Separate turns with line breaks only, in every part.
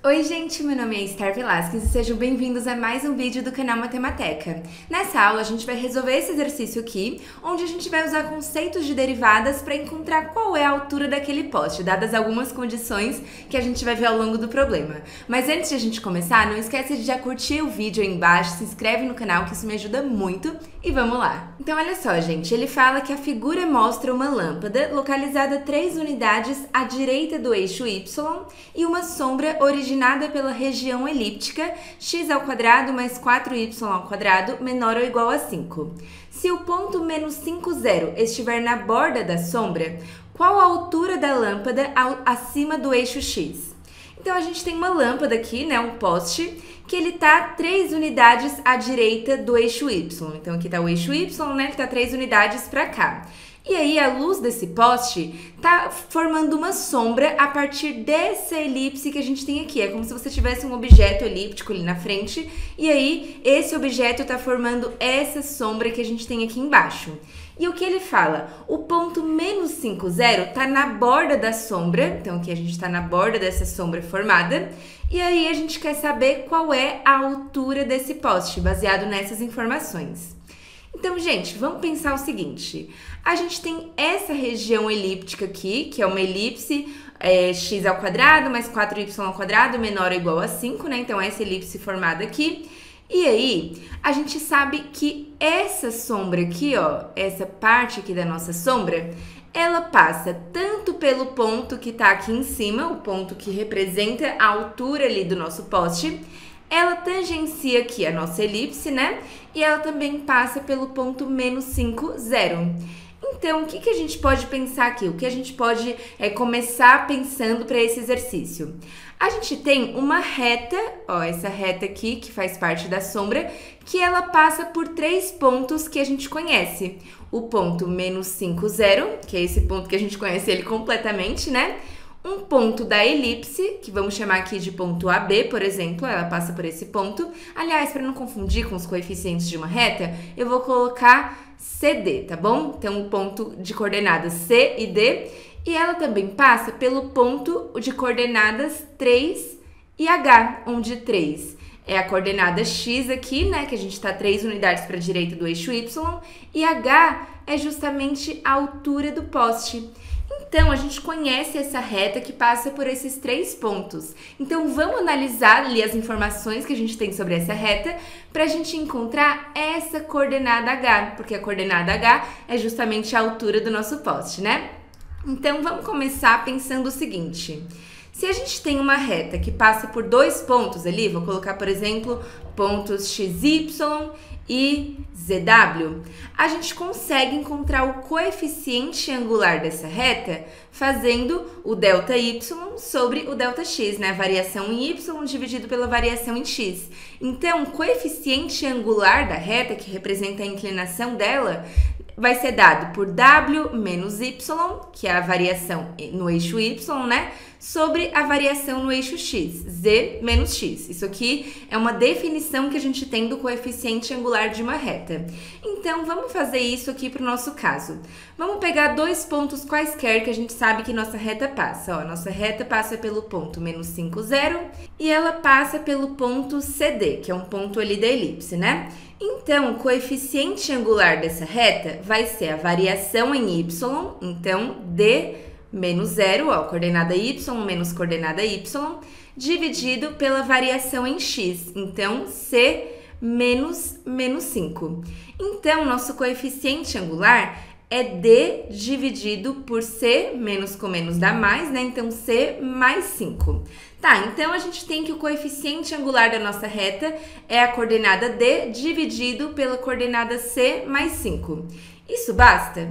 Oi gente, meu nome é Esther Velasquez e sejam bem-vindos a mais um vídeo do canal Matemateca. Nessa aula a gente vai resolver esse exercício aqui, onde a gente vai usar conceitos de derivadas para encontrar qual é a altura daquele poste, dadas algumas condições que a gente vai ver ao longo do problema. Mas antes de a gente começar, não esquece de já curtir o vídeo aí embaixo, se inscreve no canal que isso me ajuda muito e vamos lá. Então olha só gente, ele fala que a figura mostra uma lâmpada localizada a 3 unidades à direita do eixo Y e uma sombra originada pela região elíptica x² mais 4y² menor ou igual a 5. Se o ponto menos 5, 0 estiver na borda da sombra, qual a altura da lâmpada acima do eixo x? Então a gente tem uma lâmpada aqui, né, um poste, que ele tá 3 unidades à direita do eixo y. Então aqui tá o eixo y, né, ele tá 3 unidades para cá. E aí a luz desse poste tá formando uma sombra a partir dessa elipse que a gente tem aqui. É como se você tivesse um objeto elíptico ali na frente e aí esse objeto tá formando essa sombra que a gente tem aqui embaixo. E o que ele fala? O ponto menos 5, 0 tá na borda da sombra, então aqui a gente tá na borda dessa sombra formada, e aí a gente quer saber qual é a altura desse poste, baseado nessas informações. Então, gente, vamos pensar o seguinte, a gente tem essa região elíptica aqui, que é uma elipse x² mais 4y² menor ou igual a 5, né? Então, essa elipse formada aqui. E aí, a gente sabe que essa sombra aqui, ó, essa parte aqui da nossa sombra, ela passa tanto pelo ponto que tá aqui em cima, o ponto que representa a altura ali do nosso poste, ela tangencia aqui a nossa elipse, né? E ela também passa pelo ponto menos 5, 0. Então, o que a gente pode pensar aqui? O que a gente pode começar pensando para esse exercício? A gente tem uma reta, ó, essa reta aqui, que faz parte da sombra, que ela passa por 3 pontos que a gente conhece. O ponto menos 5, 0, que é esse ponto que a gente conhece ele completamente, né? Um ponto da elipse, que vamos chamar aqui de ponto AB, por exemplo, ela passa por esse ponto. Aliás, para não confundir com os coeficientes de uma reta, eu vou colocar CD, tá bom? Então, o ponto de coordenadas C e D. E ela também passa pelo ponto de coordenadas 3 e H, onde 3 é a coordenada X aqui, né? Que a gente está 3 unidades para a direita do eixo Y. E H é justamente a altura do poste. Então, a gente conhece essa reta que passa por esses 3 pontos. Então, vamos analisar ali as informações que a gente tem sobre essa reta para a gente encontrar essa coordenada H, porque a coordenada H é justamente a altura do nosso poste, né? Então, vamos começar pensando o seguinte. Se a gente tem uma reta que passa por 2 pontos ali, vou colocar, por exemplo, pontos XY e ZW, a gente consegue encontrar o coeficiente angular dessa reta fazendo o ΔY sobre o ΔX, né? A variação em Y dividido pela variação em X. Então, o coeficiente angular da reta, que representa a inclinação dela, vai ser dado por W menos Y, que é a variação no eixo Y, né? Sobre a variação no eixo X, Z menos X. Isso aqui é uma definição que a gente tem do coeficiente angular de uma reta. Então, vamos fazer isso aqui para o nosso caso. Vamos pegar 2 pontos quaisquer que a gente sabe que nossa reta passa. Ó, nossa reta passa pelo ponto menos 5, 0 e ela passa pelo ponto CD, que é um ponto ali da elipse, né? Então, o coeficiente angular dessa reta vai ser a variação em Y, então D menos 0, ó, coordenada Y menos coordenada Y, dividido pela variação em X, então C menos 5. Então, nosso coeficiente angular é D dividido por C, menos com menos dá mais, né? Então, C mais 5. Tá, então a gente tem que o coeficiente angular da nossa reta é a coordenada D dividido pela coordenada C mais 5. Isso basta?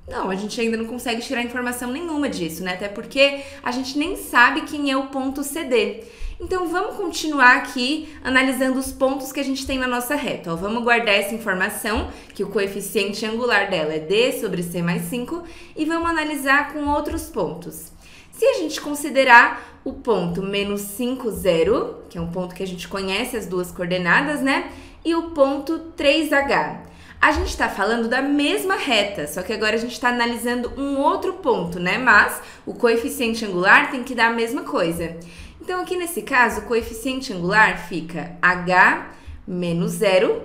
Não, a gente ainda não consegue tirar informação nenhuma disso, né? Até porque a gente nem sabe quem é o ponto CD. Então, vamos continuar aqui analisando os pontos que a gente tem na nossa reta. Ó, vamos guardar essa informação, que o coeficiente angular dela é D sobre C mais 5, e vamos analisar com outros pontos. Se a gente considerar o ponto menos 5, 0, que é um ponto que a gente conhece as duas coordenadas, né? E o ponto 3H. A gente está falando da mesma reta, só que agora a gente está analisando um outro ponto, né? Mas o coeficiente angular tem que dar a mesma coisa. Então, aqui nesse caso, o coeficiente angular fica h menos 0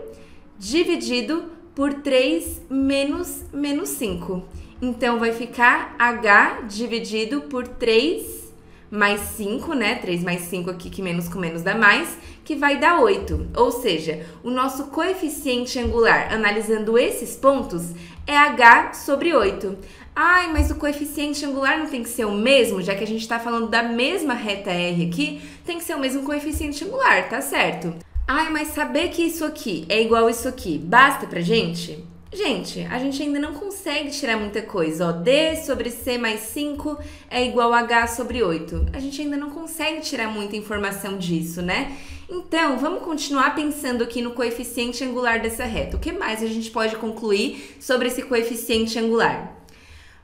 dividido por 3 menos 5. Então, vai ficar h dividido por 3 mais 5, né? 3 mais 5 aqui, que menos com menos dá mais, que vai dar 8. Ou seja, o nosso coeficiente angular, analisando esses pontos, é h sobre 8. Ai, mas o coeficiente angular não tem que ser o mesmo, já que a gente está falando da mesma reta R aqui, tem que ser o mesmo coeficiente angular, tá certo? Ai, mas saber que isso aqui é igual a isso aqui, basta pra gente? Gente, a gente ainda não consegue tirar muita coisa, ó. D sobre C mais 5 é igual a H sobre 8. A gente ainda não consegue tirar muita informação disso, né? Então, vamos continuar pensando aqui no coeficiente angular dessa reta. O que mais a gente pode concluir sobre esse coeficiente angular?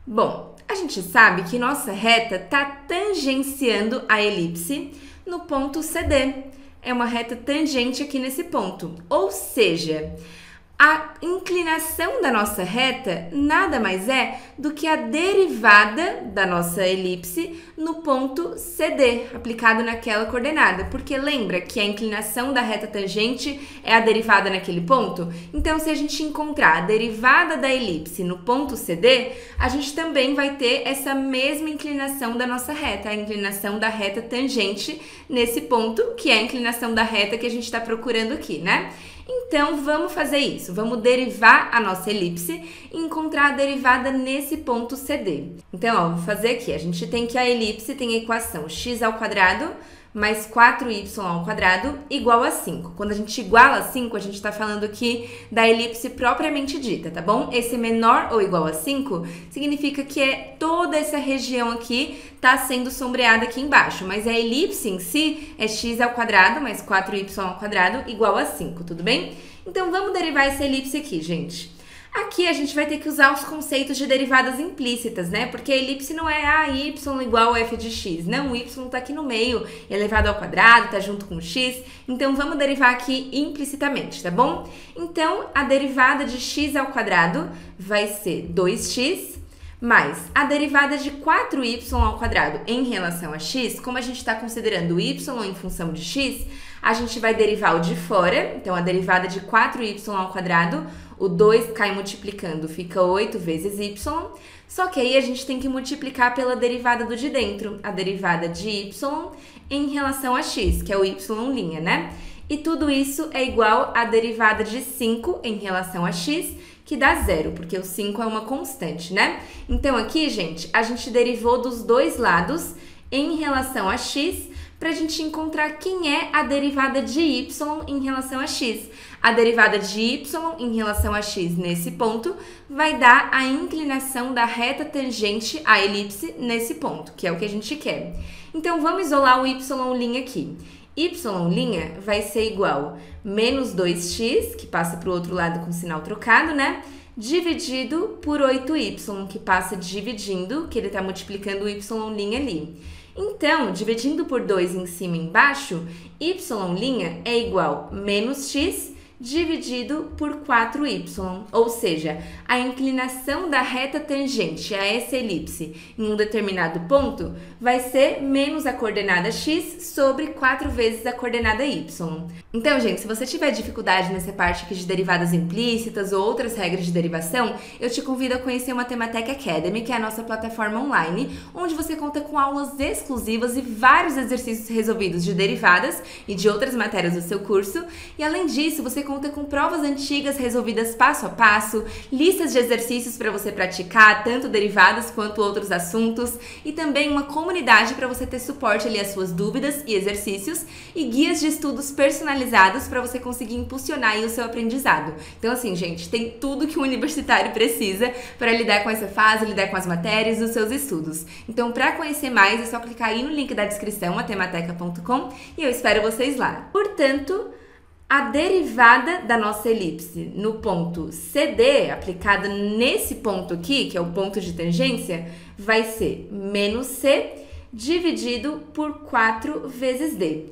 Bom, a gente sabe que nossa reta está tangenciando a elipse no ponto CD. É uma reta tangente aqui nesse ponto. Ou seja, a inclinação da nossa reta nada mais é do que a derivada da nossa elipse no ponto CD, aplicado naquela coordenada. Porque lembra que a inclinação da reta tangente é a derivada naquele ponto? Então, se a gente encontrar a derivada da elipse no ponto CD, a gente também vai ter essa mesma inclinação da nossa reta, a inclinação da reta tangente nesse ponto, que é a inclinação da reta que a gente está procurando aqui, né? Então, vamos fazer isso. Vamos derivar a nossa elipse e encontrar a derivada nesse ponto CD. Então, ó, vou fazer aqui. A gente tem que a elipse tem a equação x² mais 4y² igual a 5. Quando a gente iguala a 5, a gente está falando aqui da elipse propriamente dita, tá bom? Esse menor ou igual a 5 significa que toda essa região aqui está sendo sombreada aqui embaixo, mas a elipse em si é x² mais 4y² igual a 5, tudo bem? Então, vamos derivar essa elipse aqui, gente. Aqui a gente vai ter que usar os conceitos de derivadas implícitas, né? Porque a elipse não é y igual a f de x. Não, o y está aqui no meio, elevado ao quadrado, está junto com o x. Então, vamos derivar aqui implicitamente, tá bom? Então, a derivada de x² vai ser 2x mais a derivada de 4y² em relação a x. Como a gente está considerando o y em função de x, a gente vai derivar o de fora. Então, a derivada de 4y², o 2 cai multiplicando, fica 8 vezes y. Só que aí a gente tem que multiplicar pela derivada do de dentro, a derivada de y em relação a x, que é o y', né? E tudo isso é igual à derivada de 5 em relação a x, que dá 0, porque o 5 é uma constante, né? Então, aqui, gente, a gente derivou dos dois lados em relação a x, para a gente encontrar quem é a derivada de y em relação a x. A derivada de y em relação a x nesse ponto vai dar a inclinação da reta tangente à elipse nesse ponto, que é o que a gente quer. Então, vamos isolar o y' aqui. Y' vai ser igual a menos 2x, que passa para o outro lado com sinal trocado, né? Dividido por 8y, que passa dividindo, que ele está multiplicando o y' ali. Então, dividindo por 2 em cima e embaixo, y' é igual a menos x dividido por 4y, ou seja, a inclinação da reta tangente a essa elipse em um determinado ponto vai ser menos a coordenada x sobre 4 vezes a coordenada y. Então, gente, se você tiver dificuldade nessa parte aqui de derivadas implícitas ou outras regras de derivação, eu te convido a conhecer o Mathematica Academy, que é a nossa plataforma online, onde você conta com aulas exclusivas e vários exercícios resolvidos de derivadas e de outras matérias do seu curso. E além disso, você conta com provas antigas resolvidas passo a passo, listas de exercícios para você praticar, tanto derivadas quanto outros assuntos, e também uma comunidade para você ter suporte ali às suas dúvidas e exercícios, e guias de estudos personalizados para você conseguir impulsionar aí o seu aprendizado. Então, assim, gente, tem tudo que um universitário precisa para lidar com essa fase, lidar com as matérias dos seus estudos. Então, para conhecer mais, é só clicar aí no link da descrição, mathemateca.com, e eu espero vocês lá. Portanto, a derivada da nossa elipse no ponto CD, aplicada nesse ponto aqui, que é o ponto de tangência, vai ser menos C dividido por 4 vezes D.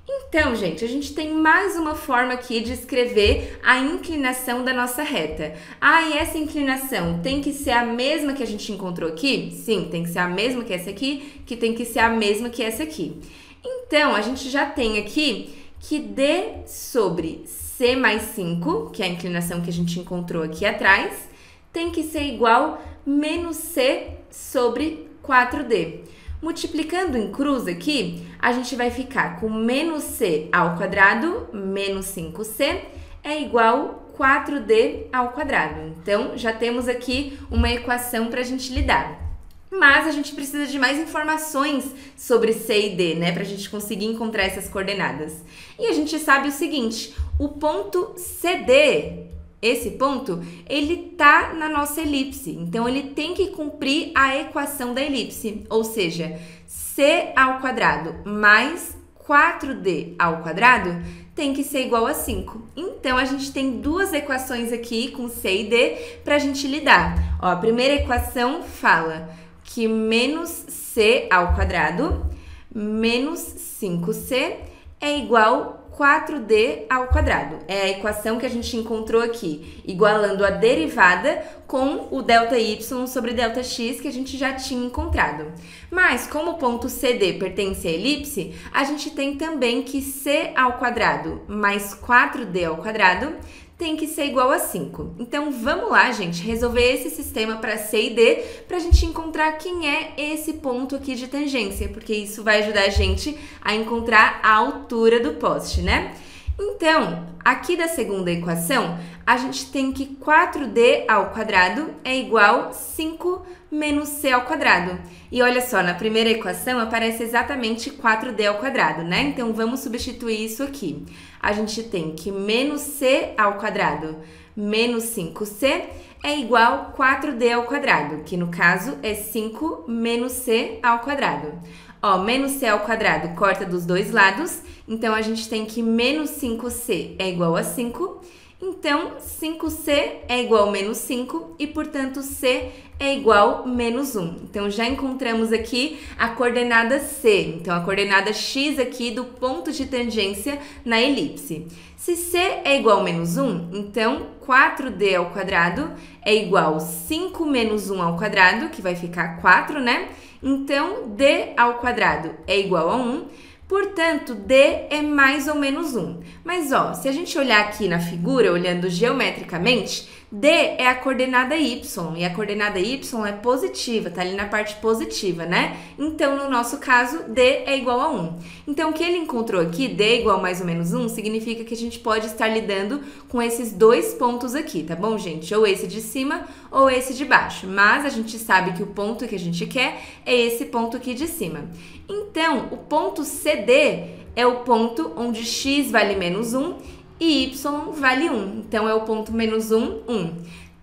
Então, gente, a gente tem mais uma forma aqui de escrever a inclinação da nossa reta. Ah, e essa inclinação tem que ser a mesma que a gente encontrou aqui? Sim, tem que ser a mesma que essa aqui, que tem que ser a mesma que essa aqui. Então, a gente já tem aqui que D sobre C mais 5, que é a inclinação que a gente encontrou aqui atrás, tem que ser igual menos C sobre 4D. Multiplicando em cruz aqui, a gente vai ficar com menos C ao quadrado menos 5C é igual 4D ao quadrado. Então, já temos aqui uma equação para a gente lidar. Mas a gente precisa de mais informações sobre C e D, né? Para a gente conseguir encontrar essas coordenadas. E a gente sabe o seguinte, o ponto CD, esse ponto, ele tá na nossa elipse. Então, ele tem que cumprir a equação da elipse. Ou seja, C ao quadrado mais 4D ao quadrado tem que ser igual a 5. Então, a gente tem duas equações aqui com C e D para a gente lidar. Ó, a primeira equação fala que menos C ao quadrado menos 5C é igual 4D ao quadrado. É a equação que a gente encontrou aqui, igualando a derivada com o ΔY sobre ΔX que a gente já tinha encontrado. Mas, como o ponto CD pertence à elipse, a gente tem também que C ao quadrado mais 4D ao quadrado tem que ser igual a 5. Então, vamos lá, gente, resolver esse sistema para C e D para a gente encontrar quem é esse ponto aqui de tangência, porque isso vai ajudar a gente a encontrar a altura do poste, né? Então, aqui da segunda equação, a gente tem que 4D ao quadrado é igual a 5 menos C ao quadrado. E olha só, na primeira equação aparece exatamente 4D ao quadrado, né? Então, vamos substituir isso aqui. A gente tem que menos C ao quadrado menos 5C é igual a 4D ao quadrado, que no caso é 5 menos C ao quadrado. Ó, menos C ao quadrado corta dos dois lados, então a gente tem que menos 5C é igual a 5. Então, 5C é igual a menos 5 e, portanto, C é igual a menos 1. Então, já encontramos aqui a coordenada C. Então, a coordenada X aqui do ponto de tangência na elipse. Se C é igual a menos 1, então 4D ao quadrado é igual a 5 menos 1 ao quadrado, que vai ficar 4, né? Então, D ao quadrado é igual a 1. Portanto, D é mais ou menos 1. Mas, ó, se a gente olhar aqui na figura, olhando geometricamente, D é a coordenada Y, e a coordenada Y é positiva, tá ali na parte positiva, né? Então, no nosso caso, D é igual a 1. Então, o que ele encontrou aqui, D é igual a mais ou menos 1, significa que a gente pode estar lidando com esses dois pontos aqui, tá bom, gente? Ou esse de cima ou esse de baixo. Mas a gente sabe que o ponto que a gente quer é esse ponto aqui de cima. Então, o ponto CD é o ponto onde x vale menos 1 e y vale 1. Então, é o ponto menos 1, 1.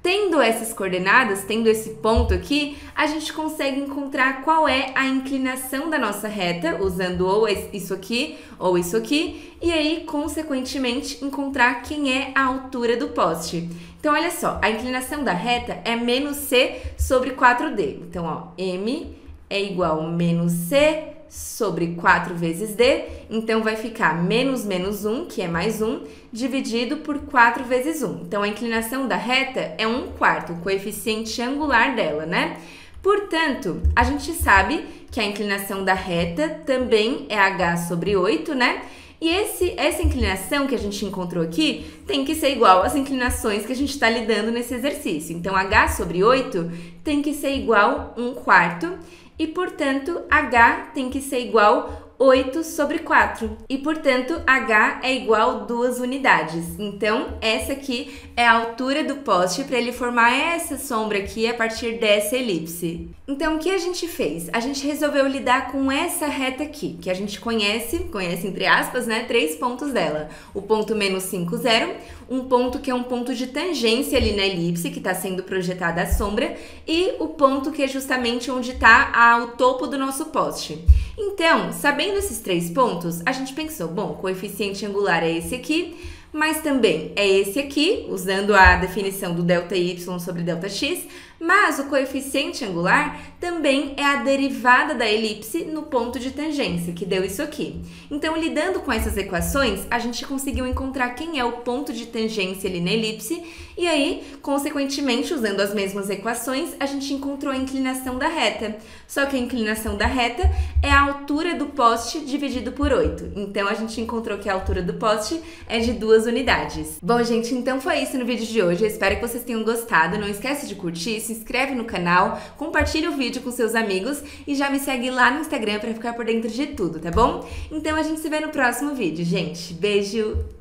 Tendo essas coordenadas, tendo esse ponto aqui, a gente consegue encontrar qual é a inclinação da nossa reta, usando ou isso aqui ou isso aqui, e aí, consequentemente, encontrar quem é a altura do poste. Então, olha só, a inclinação da reta é menos C sobre 4D. Então, ó, M é igual a menos C sobre 4 vezes D, então vai ficar menos 1, que é mais 1, dividido por 4 vezes 1. Então, a inclinação da reta é 1/4, o coeficiente angular dela, né? Portanto, a gente sabe que a inclinação da reta também é h sobre 8, né? E essa inclinação que a gente encontrou aqui tem que ser igual às inclinações que a gente está lidando nesse exercício. Então, h sobre 8 tem que ser igual a 1/4 e, portanto, h tem que ser igual a 8 sobre 4. E, portanto, h é igual a 2 unidades. Então, essa aqui é a altura do poste para ele formar essa sombra aqui a partir dessa elipse. Então, o que a gente fez? A gente resolveu lidar com essa reta aqui, que a gente conhece entre aspas, né, 3 pontos dela. O ponto menos 5, 0, um ponto que é um ponto de tangência ali na elipse, que está sendo projetada a sombra, e o ponto que é justamente onde está o topo do nosso poste. Então, sabendo esses 3 pontos, a gente pensou, bom, o coeficiente angular é esse aqui, mas também é esse aqui, usando a definição do ΔY sobre ΔX, Mas o coeficiente angular também é a derivada da elipse no ponto de tangência, que deu isso aqui. Então, lidando com essas equações, a gente conseguiu encontrar quem é o ponto de tangência ali na elipse, e aí, consequentemente, usando as mesmas equações, a gente encontrou a inclinação da reta. Só que a inclinação da reta é a altura do poste dividido por 8. Então, a gente encontrou que a altura do poste é de 2 unidades. Bom, gente, então foi isso no vídeo de hoje. Eu espero que vocês tenham gostado. Não esquece de curtir, se inscreve no canal, compartilha o vídeo com seus amigos e já me segue lá no Instagram para ficar por dentro de tudo, tá bom? Então, a gente se vê no próximo vídeo, gente. Beijo!